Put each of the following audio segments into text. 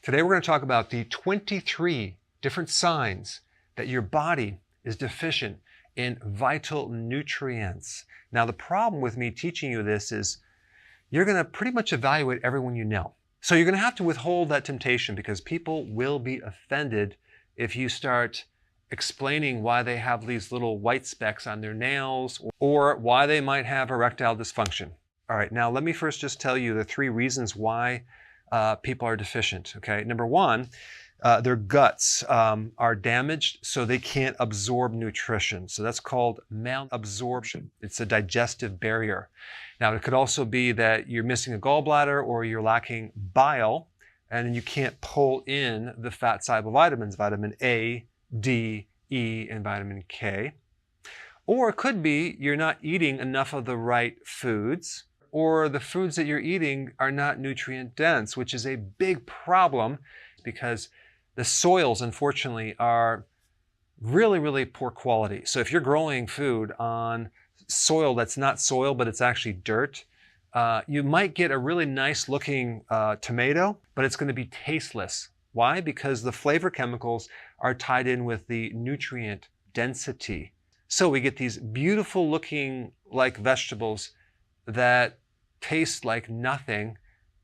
Today we're going to talk about the 23 different signs that your body is deficient in vital nutrients. Now the problem with me teaching you this is you're going to pretty much evaluate everyone you know. So you're going to have to withhold that temptation because people will be offended if you start explaining why they have these little white specks on their nails or why they might have erectile dysfunction. All right, now let me first just tell you the 3 reasons why people are deficient, okay? Number 1, their guts are damaged so they can't absorb nutrition. So that's called malabsorption. It's a digestive barrier. Now it could also be that you're missing a gallbladder or you're lacking bile and you can't pull in the fat-soluble vitamins, vitamin A, D, E, and vitamin K. Or it could be you're not eating enough of the right foods, or the foods that you're eating are not nutrient dense, which is a big problem because the soils, unfortunately, are really, really poor quality. So if you're growing food on soil that's not soil, but it's actually dirt, you might get a really nice looking tomato, but it's going to be tasteless. Why? Because the flavor chemicals are tied in with the nutrient density. So we get these beautiful looking like vegetables that taste like nothing,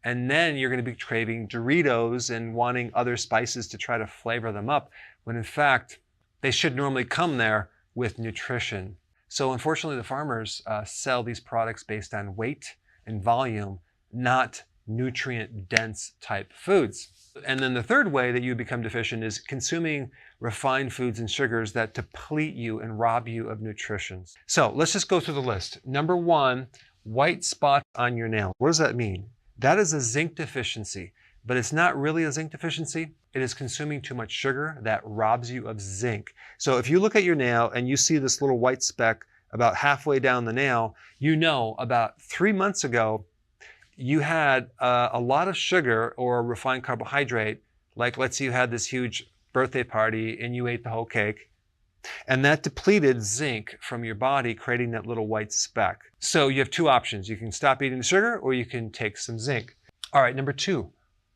and then you're going to be craving Doritos and wanting other spices to try to flavor them up, when in fact they should normally come there with nutrition. So unfortunately the farmers sell these products based on weight and volume, not nutrient dense type foods. And then the third way that you become deficient is consuming refined foods and sugars that deplete you and rob you of nutrition. So let's just go through the list. Number 1, white spots on your nail. What does that mean? That is a zinc deficiency, but it's not really a zinc deficiency. It is consuming too much sugar that robs you of zinc. So if you look at your nail and you see this little white speck about halfway down the nail, you know about 3 months ago, you had a lot of sugar or refined carbohydrate, like let's say you had this huge birthday party and you ate the whole cake, and that depleted zinc from your body, creating that little white speck. So you have 2 options. You can stop eating the sugar or you can take some zinc. All right, number 2,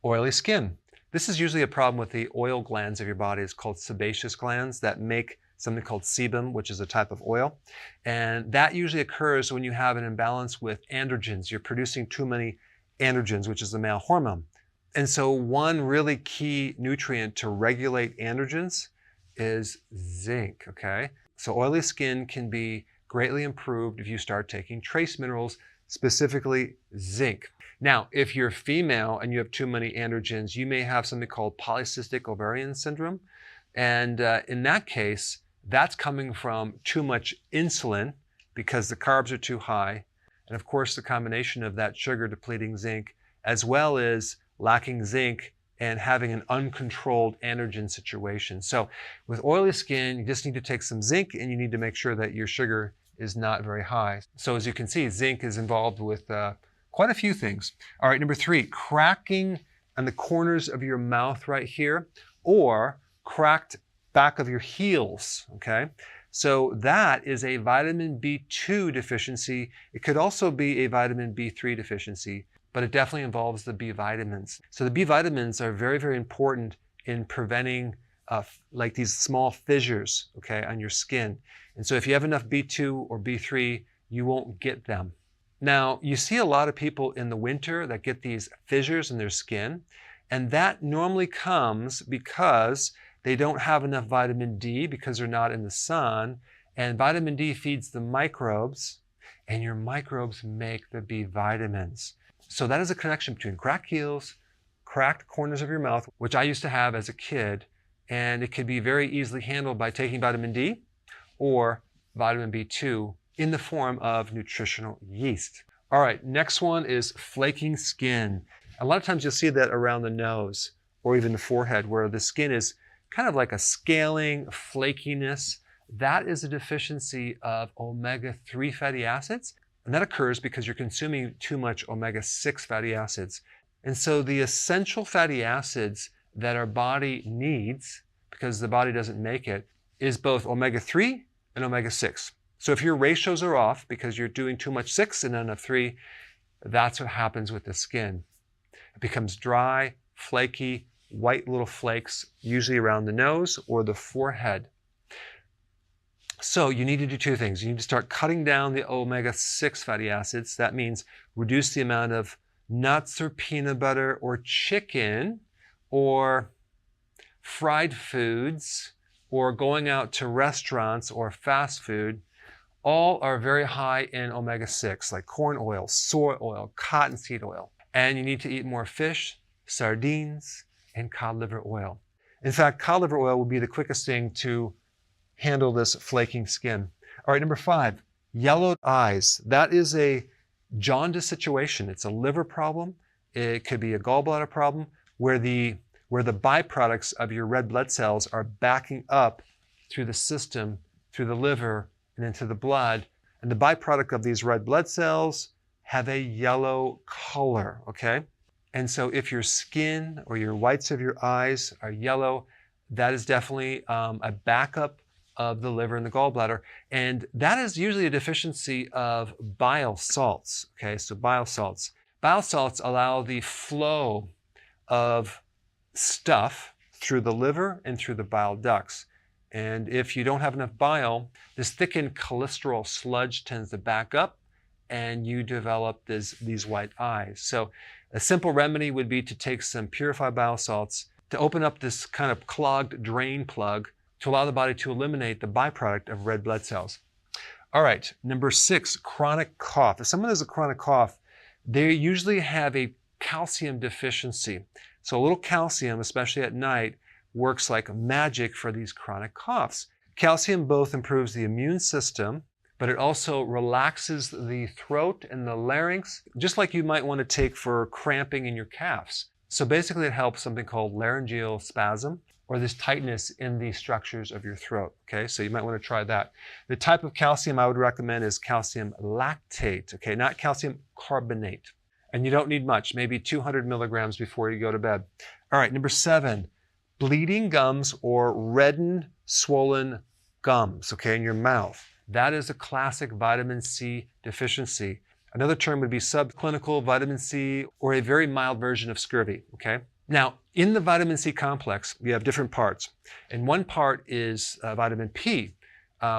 oily skin. This is usually a problem with the oil glands of your body. It's called sebaceous glands that make something called sebum, which is a type of oil. And that usually occurs when you have an imbalance with androgens. You're producing too many androgens, which is the male hormone. And so one really key nutrient to regulate androgens is zinc, okay? So oily skin can be greatly improved if you start taking trace minerals, specifically zinc. Now, if you're female and you have too many androgens, you may have something called polycystic ovarian syndrome. And in that case, that's coming from too much insulin because the carbs are too high. And of course, the combination of that sugar depleting zinc, as well as lacking zinc and having an uncontrolled androgen situation. So with oily skin, you just need to take some zinc and you need to make sure that your sugar is not very high. So as you can see, zinc is involved with quite a few things. All right, number 3, cracking on the corners of your mouth right here, or cracked back of your heels, okay? So that is a vitamin B2 deficiency. It could also be a vitamin B3 deficiency, but it definitely involves the B vitamins. So the B vitamins are very, very important in preventing like these small fissures, okay, on your skin. And so if you have enough B2 or B3, you won't get them. Now, you see a lot of people in the winter that get these fissures in their skin, and that normally comes because they don't have enough vitamin D because they're not in the sun, and vitamin D feeds the microbes, and your microbes make the B vitamins. So that is a connection between cracked heels, cracked corners of your mouth, which I used to have as a kid, and it could be very easily handled by taking vitamin D or vitamin B2 in the form of nutritional yeast. All right, next one is flaking skin. A lot of times you'll see that around the nose or even the forehead where the skin is kind of like a scaling, flakiness. That is a deficiency of omega-3 fatty acids. And that occurs because you're consuming too much omega-6 fatty acids. And so the essential fatty acids that our body needs, because the body doesn't make it, is both omega-3 and omega-6. So if your ratios are off because you're doing too much 6 and not enough 3, that's what happens with the skin. It becomes dry, flaky, white little flakes, usually around the nose or the forehead. So you need to do two things. You need to start cutting down the omega-6 fatty acids. That means reduce the amount of nuts or peanut butter or chicken or fried foods or going out to restaurants or fast food. All are very high in omega-6, like corn oil, soy oil, cottonseed oil. And you need to eat more fish, sardines, and cod liver oil. In fact, cod liver oil will be the quickest thing to handle this flaking skin. All right, number 5, yellowed eyes. That is a jaundice situation. It's a liver problem. It could be a gallbladder problem where the byproducts of your red blood cells are backing up through the system, through the liver, and into the blood. And the byproduct of these red blood cells have a yellow color, okay? And so if your skin or your whites of your eyes are yellow, that is definitely a backup of the liver and the gallbladder. And that is usually a deficiency of bile salts, okay? So bile salts. Bile salts allow the flow of stuff through the liver and through the bile ducts. And if you don't have enough bile, this thickened cholesterol sludge tends to back up and you develop these white eyes. So a simple remedy would be to take some purified bile salts to open up this kind of clogged drain plug to allow the body to eliminate the byproduct of red blood cells. All right, number 6, chronic cough. If someone has a chronic cough, they usually have a calcium deficiency. So a little calcium, especially at night, works like magic for these chronic coughs. Calcium both improves the immune system, but it also relaxes the throat and the larynx, just like you might want to take for cramping in your calves. So basically it helps something called laryngeal spasm, or this tightness in the structures of your throat, okay? So you might want to try that. The type of calcium I would recommend is calcium lactate, okay? Not calcium carbonate. And you don't need much, maybe 200 milligrams before you go to bed. All right, number 7, bleeding gums or reddened, swollen gums, okay, in your mouth. That is a classic vitamin C deficiency. Another term would be subclinical vitamin C or a very mild version of scurvy, okay? Now, in the vitamin C complex, you have different parts. And one part is vitamin P,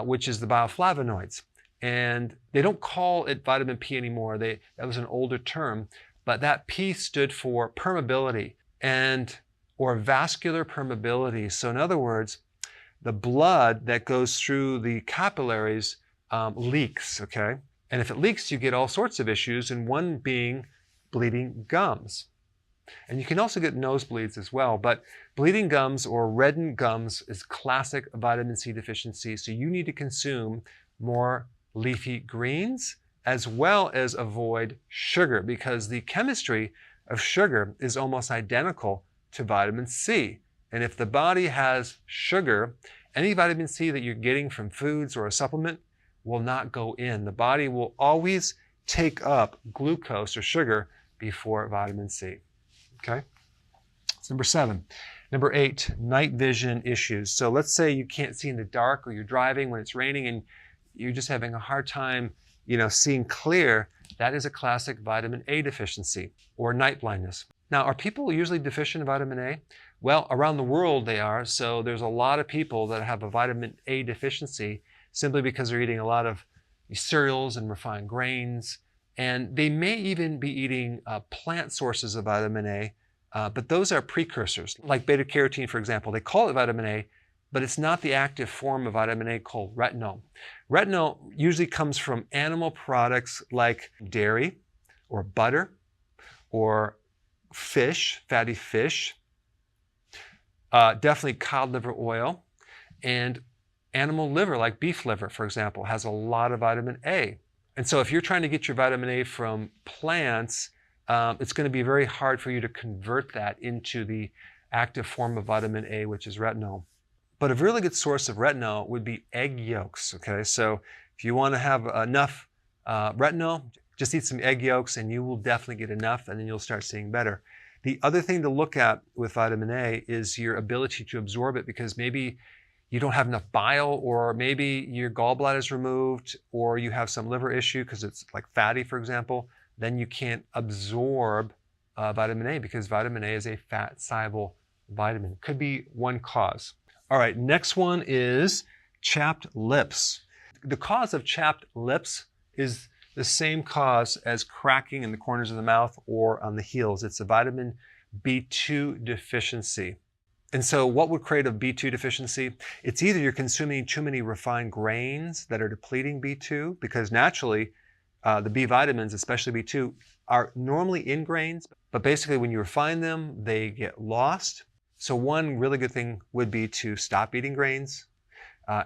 which is the bioflavonoids. And they don't call it vitamin P anymore. That was an older term, but that P stood for permeability or vascular permeability. So in other words, the blood that goes through the capillaries leaks, okay? And if it leaks, you get all sorts of issues, and one being bleeding gums. And you can also get nosebleeds as well, but bleeding gums or reddened gums is classic vitamin C deficiency. So you need to consume more leafy greens as well as avoid sugar, because the chemistry of sugar is almost identical to vitamin C. And if the body has sugar, any vitamin C that you're getting from foods or a supplement will not go in. The body will always take up glucose or sugar before vitamin C. Okay? That's number 7. Number 8, night vision issues. So let's say you can't see in the dark, or you're driving when it's raining and you're just having a hard time, seeing clear. That is a classic vitamin A deficiency or night blindness. Now, are people usually deficient in vitamin A? Well, around the world they are. So there's a lot of people that have a vitamin A deficiency simply because they're eating a lot of cereals and refined grains. And they may even be eating plant sources of vitamin A, but those are precursors, like beta carotene, for example. They call it vitamin A, but it's not the active form of vitamin A called retinol. Retinol usually comes from animal products like dairy or butter or fish, fatty fish, definitely cod liver oil, and animal liver, like beef liver, for example, has a lot of vitamin A. And so if you're trying to get your vitamin A from plants, it's going to be very hard for you to convert that into the active form of vitamin A, which is retinol. But a really good source of retinol would be egg yolks, okay? So if you want to have enough retinol, just eat some egg yolks and you will definitely get enough, and then you'll start seeing better. The other thing to look at with vitamin A is your ability to absorb it, because maybe you don't have enough bile, or maybe your gallbladder is removed, or you have some liver issue because it's like fatty, for example. Then you can't absorb vitamin A, because vitamin A is a fat-soluble vitamin. Could be one cause. All right, next one is chapped lips. The cause of chapped lips is the same cause as cracking in the corners of the mouth or on the heels. It's a vitamin B2 deficiency. And so what would create a B2 deficiency? It's either you're consuming too many refined grains that are depleting B2, because naturally the B vitamins, especially B2, are normally in grains, but basically when you refine them, they get lost. So one really good thing would be to stop eating grains,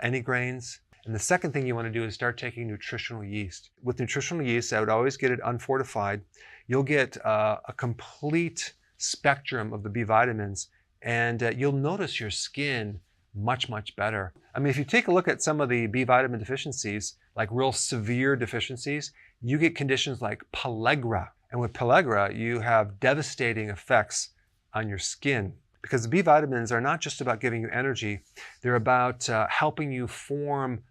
any grains. And the second thing you want to do is start taking nutritional yeast. With nutritional yeast, I would always get it unfortified. You'll get a complete spectrum of the B vitamins, and you'll notice your skin much, much better. I mean, if you take a look at some of the B vitamin deficiencies, like real severe deficiencies, you get conditions like pellagra. And with pellagra, you have devastating effects on your skin, because the B vitamins are not just about giving you energy, they're about helping you form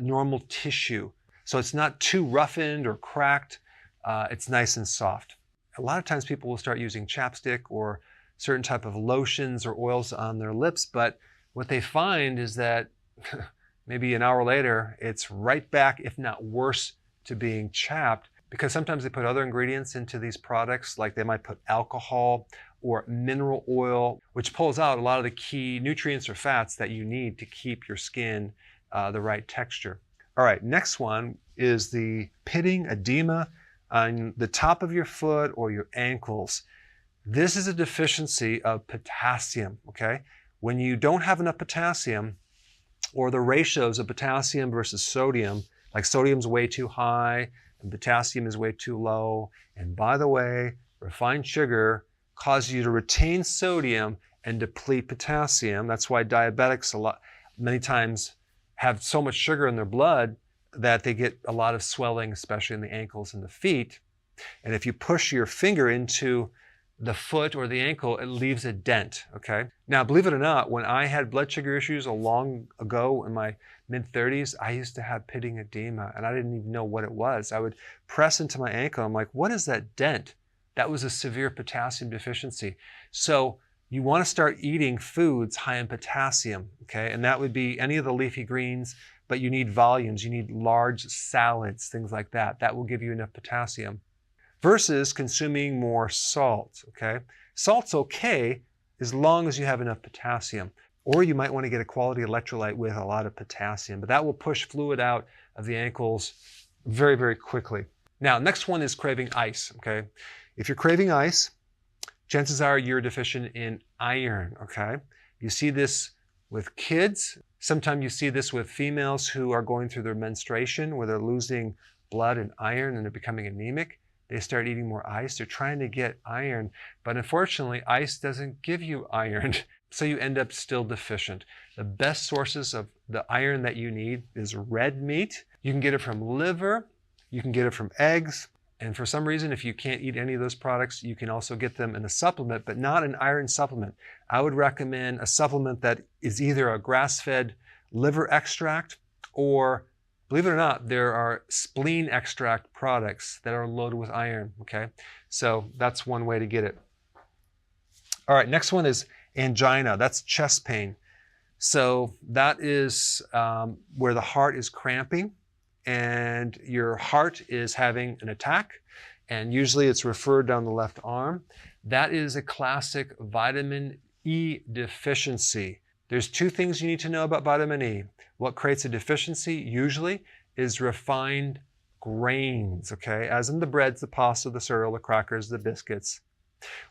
normal tissue. So it's not too roughened or cracked, it's nice and soft. A lot of times people will start using chapstick or certain type of lotions or oils on their lips, but what they find is that maybe an hour later, it's right back, if not worse, to being chapped, because sometimes they put other ingredients into these products, like they might put alcohol or mineral oil, which pulls out a lot of the key nutrients or fats that you need to keep your skin the right texture. All right, next one is the pitting edema on the top of your foot or your ankles. This is a deficiency of potassium, okay? When you don't have enough potassium, or the ratios of potassium versus sodium, like sodium's way too high and potassium is way too low. And by the way, refined sugar causes you to retain sodium and deplete potassium. That's why diabetics many times have so much sugar in their blood that they get a lot of swelling, especially in the ankles and the feet. And if you push your finger into the foot or the ankle, it leaves a dent, okay? Now, believe it or not, when I had blood sugar issues a long ago in my mid-30s, I used to have pitting edema, and I didn't even know what it was. I would press into my ankle. I'm like, what is that dent? That was a severe potassium deficiency. So you want to start eating foods high in potassium, okay? And that would be any of the leafy greens, but you need volumes. You need large salads, things like that. That will give you enough potassium. Versus consuming more salt, okay? Salt's okay as long as you have enough potassium. Or you might want to get a quality electrolyte with a lot of potassium, but that will push fluid out of the ankles very, very quickly. Now, next one is craving ice, okay? If you're craving ice, chances are you're deficient in iron, okay? You see this with kids. Sometimes you see this with females who are going through their menstruation, where they're losing blood and iron and they're becoming anemic. They start eating more ice. They're trying to get iron, but unfortunately, ice doesn't give you iron, so you end up still deficient. The best sources of the iron that you need is red meat. You can get it from liver, you can get it from eggs, and for some reason, if you can't eat any of those products, you can also get them in a supplement, but not an iron supplement. I would recommend a supplement that is either a grass-fed liver extract, or believe it or not, there are spleen extract products that are loaded with iron, okay? So that's one way to get it. All right, next one is angina. That's chest pain. So that is where the heart is cramping and your heart is having an attack, and usually it's referred down the left arm. That is a classic vitamin E deficiency. There's two things you need to know about vitamin E. What creates a deficiency usually is refined grains, okay? As in the breads, the pasta, the cereal, the crackers, the biscuits.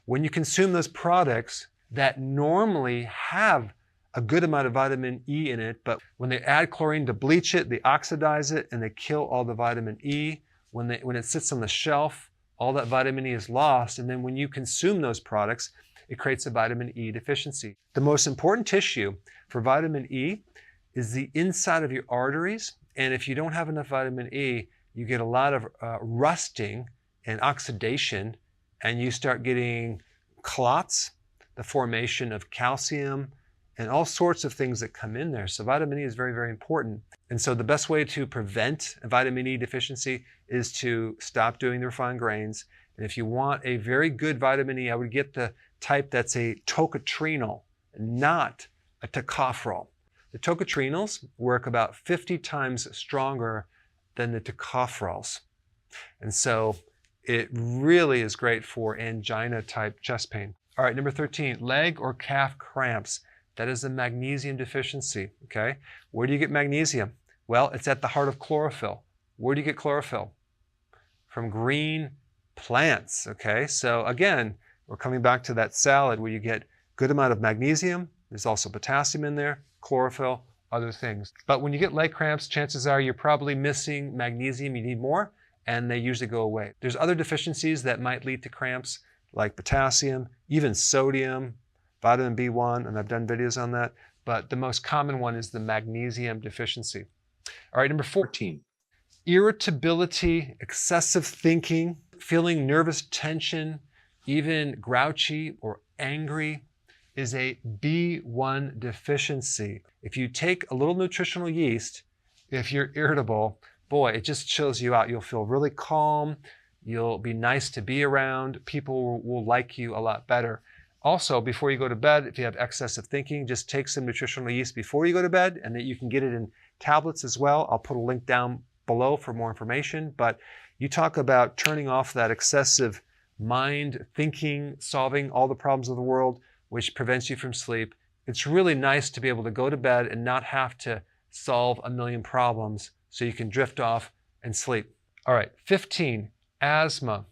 When you consume those products that normally have a good amount of vitamin E in it, but when they add chlorine to bleach it, they oxidize it and they kill all the vitamin E. When it sits on the shelf, all that vitamin E is lost, and then when you consume those products, it creates a vitamin E deficiency. The most important tissue for vitamin E is the inside of your arteries, and if you don't have enough vitamin E, you get a lot of rusting and oxidation, and you start getting clots, the formation of calcium, and all sorts of things that come in there. So vitamin E is very, very important. And so the best way to prevent a vitamin E deficiency is to stop doing the refined grains. And if you want a very good vitamin E, I would get the type that's a tocotrienol, not a tocopherol. The tocotrienols work about 50 times stronger than the tocopherols. And so it really is great for angina type chest pain. All right, number 13, leg or calf cramps. That is a magnesium deficiency, okay? Where do you get magnesium? Well, it's at the heart of chlorophyll. Where do you get chlorophyll? From green plants, okay? So again, we're coming back to that salad where you get good amount of magnesium. There's also potassium in there, chlorophyll, other things. But when you get leg cramps, chances are you're probably missing magnesium. You need more, and they usually go away. There's other deficiencies that might lead to cramps, like potassium, even sodium, vitamin B1, and I've done videos on that. But the most common one is the magnesium deficiency. All right, number 14. Irritability, excessive thinking, feeling nervous tension, even grouchy or angry is a B1 deficiency. If you take a little nutritional yeast, if you're irritable, boy, it just chills you out. You'll feel really calm. You'll be nice to be around. People will like you a lot better. Also, before you go to bed, if you have excessive thinking, just take some nutritional yeast before you go to bed, and that you can get it in tablets as well. I'll put a link down below for more information. But you talk about turning off that excessive mind thinking, solving all the problems of the world, which prevents you from sleep. It's really nice to be able to go to bed and not have to solve a million problems so you can drift off and sleep. All right, 15, asthma.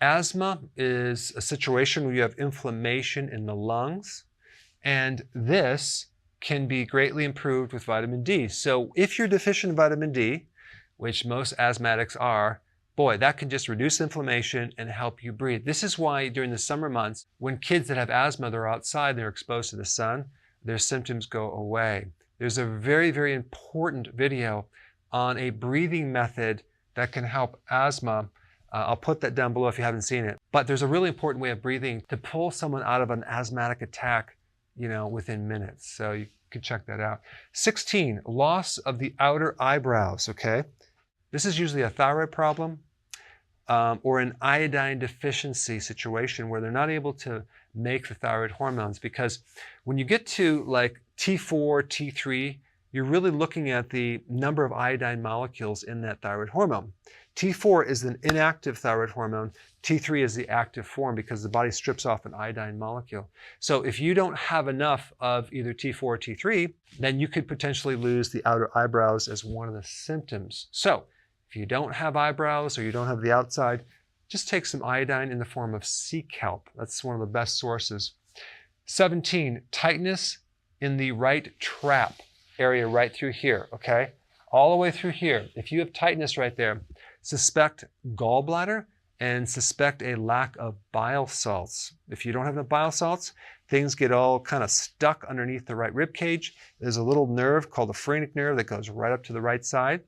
Asthma is a situation where you have inflammation in the lungs, and this can be greatly improved with vitamin D. So if you're deficient in vitamin D, which most asthmatics are, boy, that can just reduce inflammation and help you breathe. This is why during the summer months, when kids that have asthma, they're outside, they're exposed to the sun, their symptoms go away. There's a very, very important video on a breathing method that can help asthma. I'll put that down below if you haven't seen it. But there's a really important way of breathing to pull someone out of an asthmatic attack, within minutes. So you can check that out. 16, loss of the outer eyebrows, okay? This is usually a thyroid problem or an iodine deficiency situation where they're not able to make the thyroid hormones, because when you get to like T4, T3, you're really looking at the number of iodine molecules in that thyroid hormone. T4 is an inactive thyroid hormone. T3 is the active form because the body strips off an iodine molecule. So if you don't have enough of either T4 or T3, then you could potentially lose the outer eyebrows as one of the symptoms. So if you don't have eyebrows or you don't have the outside, just take some iodine in the form of sea kelp. That's one of the best sources. 17, tightness in the right trap area right through here, okay? All the way through here. If you have tightness right there, suspect gallbladder and suspect a lack of bile salts. If you don't have enough bile salts, things get all kind of stuck underneath the right rib cage. There's a little nerve called the phrenic nerve that goes right up to the right side.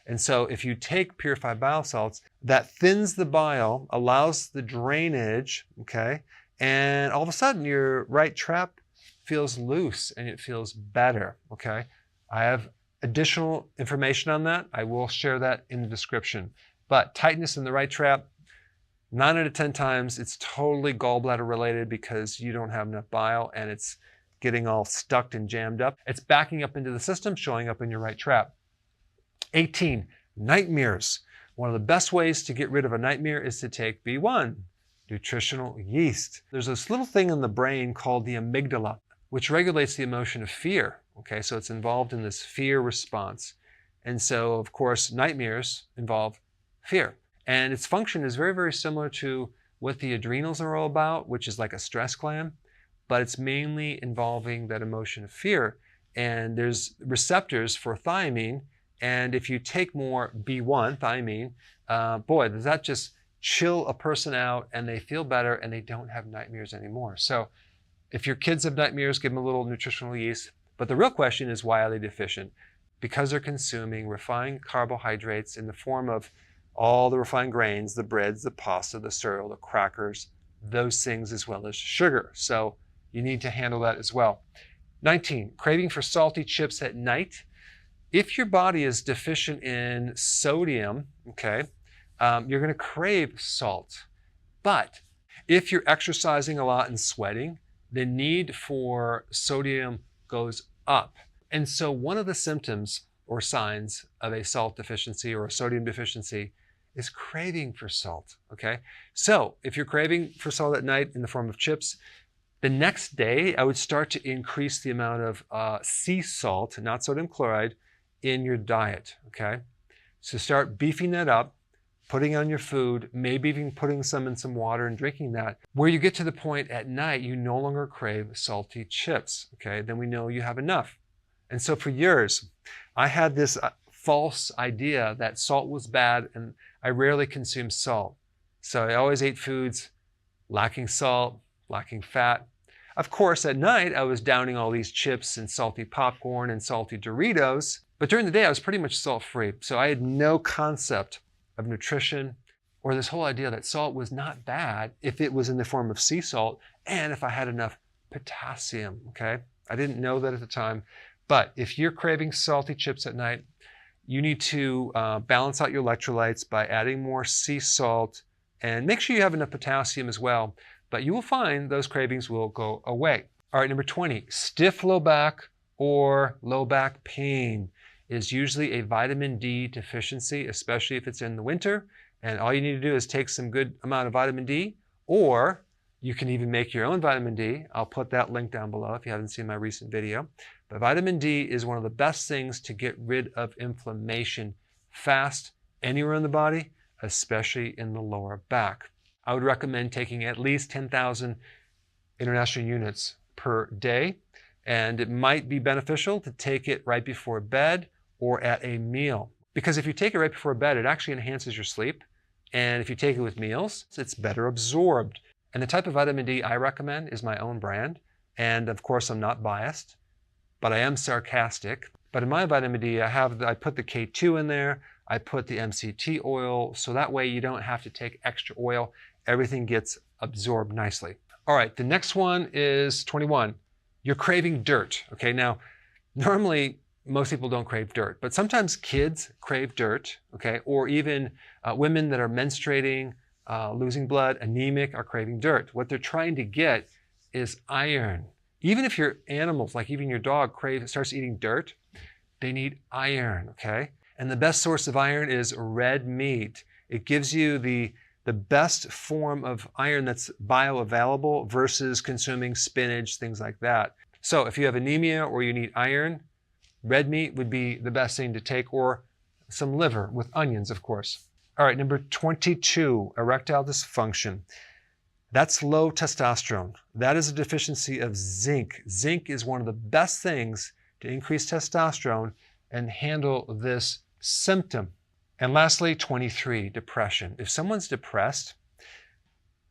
And so if you take purified bile salts, that thins the bile, allows the drainage, okay? And all of a sudden your right trap feels loose and it feels better, okay? I have additional information on that. I will share that in the description. But tightness in the right trap, 9 out of 10 times, it's totally gallbladder related because you don't have enough bile and it's getting all stuck and jammed up. It's backing up into the system, showing up in your right trap. 18, nightmares. One of the best ways to get rid of a nightmare is to take B1, nutritional yeast. There's this little thing in the brain called the amygdala, which regulates the emotion of fear. Okay, so it's involved in this fear response. And so, of course, nightmares involve fear. And its function is very, very similar to what the adrenals are all about, which is like a stress gland, but it's mainly involving that emotion of fear. And there's receptors for thiamine. And if you take more B1, thiamine, boy, does that just chill a person out and they feel better and they don't have nightmares anymore. So if your kids have nightmares, give them a little nutritional yeast. But the real question is, why are they deficient? Because they're consuming refined carbohydrates in the form of all the refined grains, the breads, the pasta, the cereal, the crackers, those things, as well as sugar. So you need to handle that as well. 19, craving for salty chips at night. If your body is deficient in sodium, okay, you're going to crave salt. But If you're exercising a lot and sweating, the need for sodium goes up. And so one of the symptoms or signs of a salt deficiency or a sodium deficiency is craving for salt, okay? So if you're craving for salt at night in the form of chips, the next day I would start to increase the amount of sea salt, not sodium chloride, in your diet, okay? So start beefing that up, putting on your food, maybe even putting some in some water and drinking that, where you get to the point at night you no longer crave salty chips, okay? Then we know you have enough. And so for years, I had this false idea that salt was bad and I rarely consumed salt. So I always ate foods lacking salt, lacking fat. Of course, at night, I was downing all these chips and salty popcorn and salty Doritos, but during the day, I was pretty much salt-free. So I had no concept of nutrition or this whole idea that salt was not bad if it was in the form of sea salt and if I had enough potassium, okay? I didn't know that at the time, but if you're craving salty chips at night, you need to balance out your electrolytes by adding more sea salt and make sure you have enough potassium as well, but you will find those cravings will go away. All right, number 20, stiff low back or low back pain is usually a vitamin D deficiency, especially if it's in the winter. And all you need to do is take some good amount of vitamin D, or you can even make your own vitamin D. I'll put that link down below if you haven't seen my recent video. But vitamin D is one of the best things to get rid of inflammation fast anywhere in the body, especially in the lower back. I would recommend taking at least 10,000 international units per day. And it might be beneficial to take it right before bed or at a meal. Because if you take it right before bed, it actually enhances your sleep. And if you take it with meals, it's better absorbed. And the type of vitamin D I recommend is my own brand. And of course, I'm not biased, but I am sarcastic. But in my vitamin D, I put the K2 in there. I put the MCT oil. So that way you don't have to take extra oil. Everything gets absorbed nicely. All right, the next one is 21. You're craving dirt, okay? Now, normally most people don't crave dirt, but sometimes kids crave dirt, okay? Or even women that are menstruating, losing blood, anemic, are craving dirt. What they're trying to get is iron. Even if your animals, like even your dog, starts eating dirt, they need iron, okay? And the best source of iron is red meat. It gives you the best form of iron that's bioavailable versus consuming spinach, things like that. So if you have anemia or you need iron, red meat would be the best thing to take, or some liver with onions, of course. All right, number 22, erectile dysfunction. That's low testosterone. That is a deficiency of zinc. Zinc is one of the best things to increase testosterone and handle this symptom. And lastly, 23, depression. If someone's depressed,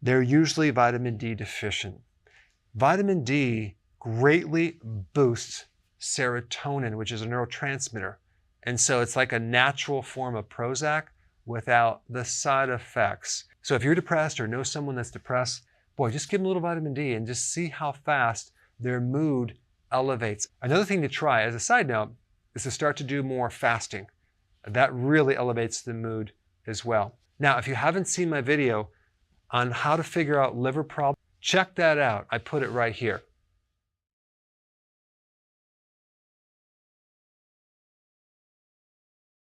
they're usually vitamin D deficient. Vitamin D greatly boosts serotonin, which is a neurotransmitter. And so it's like a natural form of Prozac without the side effects. So if you're depressed or know someone that's depressed, boy, just give them a little vitamin D and just see how fast their mood elevates. Another thing to try, as a side note, is to start to do more fasting. That really elevates the mood as well. Now, if you haven't seen my video on how to figure out liver problems, check that out. I put it right here.